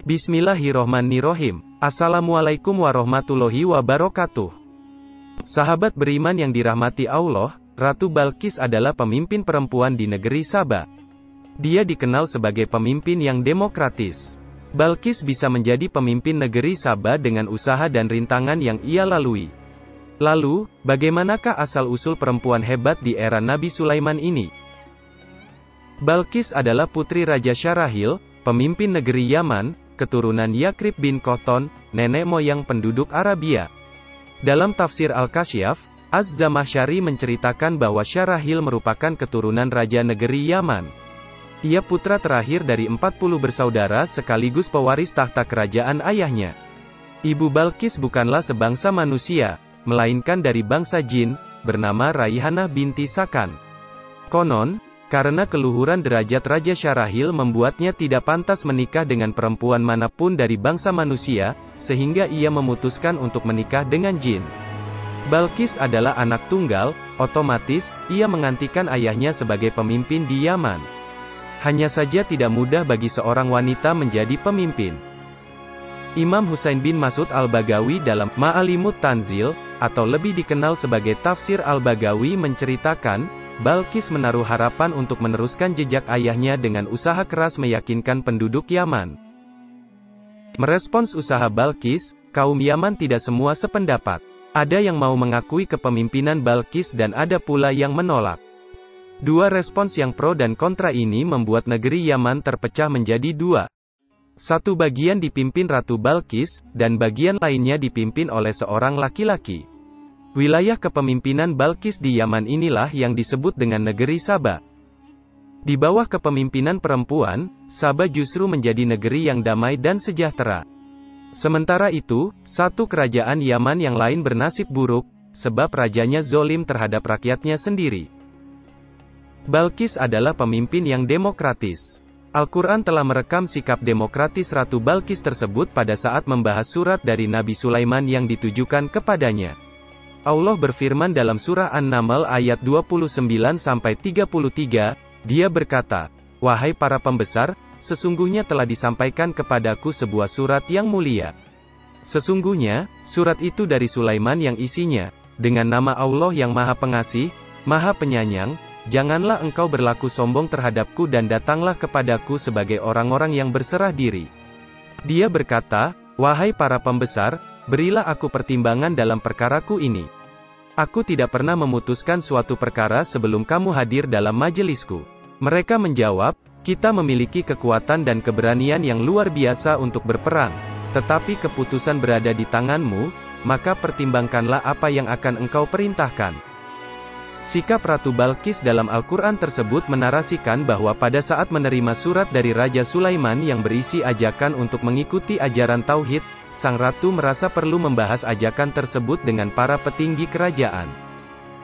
Bismillahirrohmanirrohim. Assalamualaikum warahmatullahi wabarakatuh. Sahabat beriman yang dirahmati Allah, Ratu Balqis adalah pemimpin perempuan di negeri Saba. Dia dikenal sebagai pemimpin yang demokratis. Balqis bisa menjadi pemimpin negeri Saba dengan usaha dan rintangan yang ia lalui. Lalu, bagaimanakah asal-usul perempuan hebat di era Nabi Sulaiman ini? Balqis adalah putri Raja Syarahil, pemimpin negeri Yaman, keturunan Yakrib bin Qahtan, nenek moyang penduduk Arabia. Dalam tafsir Al-Kasyaf, Az-Zamakhsyari menceritakan bahwa Syarahil merupakan keturunan Raja negeri Yaman. Ia putra terakhir dari 40 bersaudara sekaligus pewaris tahta kerajaan ayahnya. Ibu Balqis bukanlah sebangsa manusia, melainkan dari bangsa jin, bernama Raihanah binti Sakan. Konon, karena keluhuran derajat Raja Syarahil membuatnya tidak pantas menikah dengan perempuan manapun dari bangsa manusia, sehingga ia memutuskan untuk menikah dengan jin. Balqis adalah anak tunggal, otomatis, ia menggantikan ayahnya sebagai pemimpin di Yaman. Hanya saja tidak mudah bagi seorang wanita menjadi pemimpin. Imam Husain bin Mas'ud Al-Baghawi dalam Ma'alimut Tanzil, atau lebih dikenal sebagai Tafsir Al-Baghawi menceritakan, Balqis menaruh harapan untuk meneruskan jejak ayahnya dengan usaha keras meyakinkan penduduk Yaman. Merespons usaha Balqis, kaum Yaman tidak semua sependapat. Ada yang mau mengakui kepemimpinan Balqis dan ada pula yang menolak. Dua respons yang pro dan kontra ini membuat negeri Yaman terpecah menjadi dua. Satu bagian dipimpin Ratu Balqis, dan bagian lainnya dipimpin oleh seorang laki-laki. Wilayah kepemimpinan Balqis di Yaman inilah yang disebut dengan negeri Saba. Di bawah kepemimpinan perempuan, Saba justru menjadi negeri yang damai dan sejahtera. Sementara itu, satu kerajaan Yaman yang lain bernasib buruk, sebab rajanya zolim terhadap rakyatnya sendiri. Balqis adalah pemimpin yang demokratis. Al-Quran telah merekam sikap demokratis Ratu Balqis tersebut pada saat membahas surat dari Nabi Sulaiman yang ditujukan kepadanya. Allah berfirman dalam surah An-Naml ayat 29-33, Dia berkata, "Wahai para pembesar, sesungguhnya telah disampaikan kepadaku sebuah surat yang mulia. Sesungguhnya, surat itu dari Sulaiman yang isinya, dengan nama Allah yang Maha Pengasih, Maha Penyayang, janganlah engkau berlaku sombong terhadapku dan datanglah kepadaku sebagai orang-orang yang berserah diri." Dia berkata, "Wahai para pembesar, berilah aku pertimbangan dalam perkaraku ini. Aku tidak pernah memutuskan suatu perkara sebelum kamu hadir dalam majelisku." Mereka menjawab, "Kita memiliki kekuatan dan keberanian yang luar biasa untuk berperang, tetapi keputusan berada di tanganmu, maka pertimbangkanlah apa yang akan engkau perintahkan." Sikap Ratu Balqis dalam Al-Quran tersebut menarasikan bahwa pada saat menerima surat dari Raja Sulaiman yang berisi ajakan untuk mengikuti ajaran Tauhid, sang ratu merasa perlu membahas ajakan tersebut dengan para petinggi kerajaan.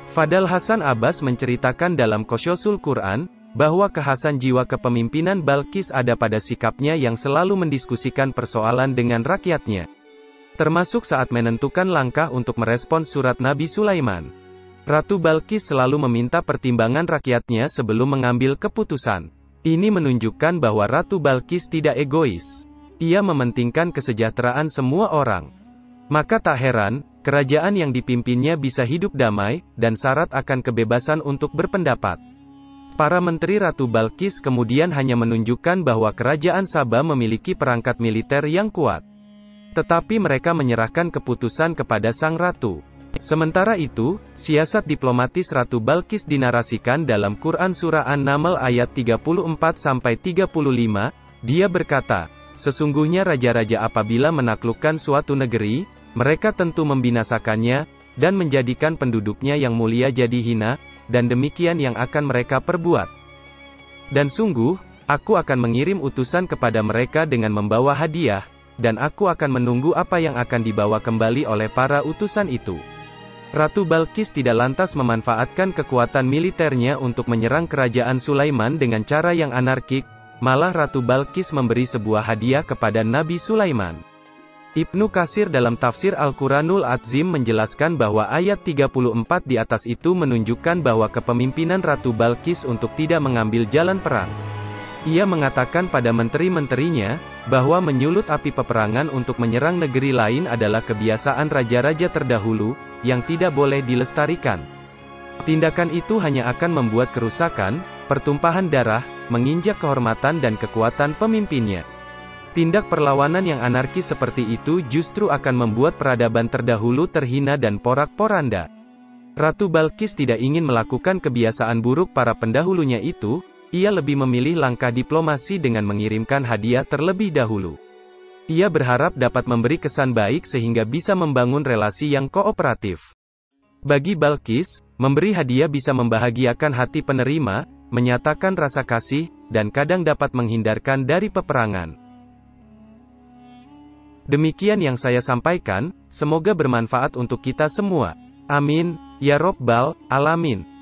Fadal Hasan Abbas menceritakan dalam Qasyasul Quran, bahwa kekhasan jiwa kepemimpinan Balqis ada pada sikapnya yang selalu mendiskusikan persoalan dengan rakyatnya. Termasuk saat menentukan langkah untuk merespons surat Nabi Sulaiman. Ratu Balqis selalu meminta pertimbangan rakyatnya sebelum mengambil keputusan. Ini menunjukkan bahwa Ratu Balqis tidak egois. Ia mementingkan kesejahteraan semua orang. Maka tak heran, kerajaan yang dipimpinnya bisa hidup damai, dan syarat akan kebebasan untuk berpendapat. Para menteri Ratu Balqis kemudian hanya menunjukkan bahwa kerajaan Saba memiliki perangkat militer yang kuat. Tetapi mereka menyerahkan keputusan kepada sang ratu. Sementara itu, siasat diplomatis Ratu Balqis dinarasikan dalam Quran Surah An-Naml ayat 34-35, Dia berkata, "Sesungguhnya raja-raja apabila menaklukkan suatu negeri, mereka tentu membinasakannya, dan menjadikan penduduknya yang mulia jadi hina, dan demikian yang akan mereka perbuat. Dan sungguh, aku akan mengirim utusan kepada mereka dengan membawa hadiah, dan aku akan menunggu apa yang akan dibawa kembali oleh para utusan itu." Ratu Balqis tidak lantas memanfaatkan kekuatan militernya untuk menyerang kerajaan Sulaiman dengan cara yang anarkik, malah Ratu Balqis memberi sebuah hadiah kepada Nabi Sulaiman. Ibnu Katsir dalam tafsir Al-Quranul Azim menjelaskan bahwa ayat 34 di atas itu menunjukkan bahwa kepemimpinan Ratu Balqis untuk tidak mengambil jalan perang. Ia mengatakan pada menteri-menterinya, bahwa menyulut api peperangan untuk menyerang negeri lain adalah kebiasaan raja-raja terdahulu, yang tidak boleh dilestarikan. Tindakan itu hanya akan membuat kerusakan, pertumpahan darah, menginjak kehormatan dan kekuatan pemimpinnya. Tindak perlawanan yang anarkis seperti itu justru akan membuat peradaban terdahulu terhina dan porak-poranda. Ratu Balkis tidak ingin melakukan kebiasaan buruk para pendahulunya itu. Ia lebih memilih langkah diplomasi dengan mengirimkan hadiah terlebih dahulu. Ia berharap dapat memberi kesan baik sehingga bisa membangun relasi yang kooperatif. Bagi Balkis, memberi hadiah bisa membahagiakan hati penerima, menyatakan rasa kasih, dan kadang dapat menghindarkan dari peperangan. Demikian yang saya sampaikan, semoga bermanfaat untuk kita semua. Amin, ya Robbal Alamin.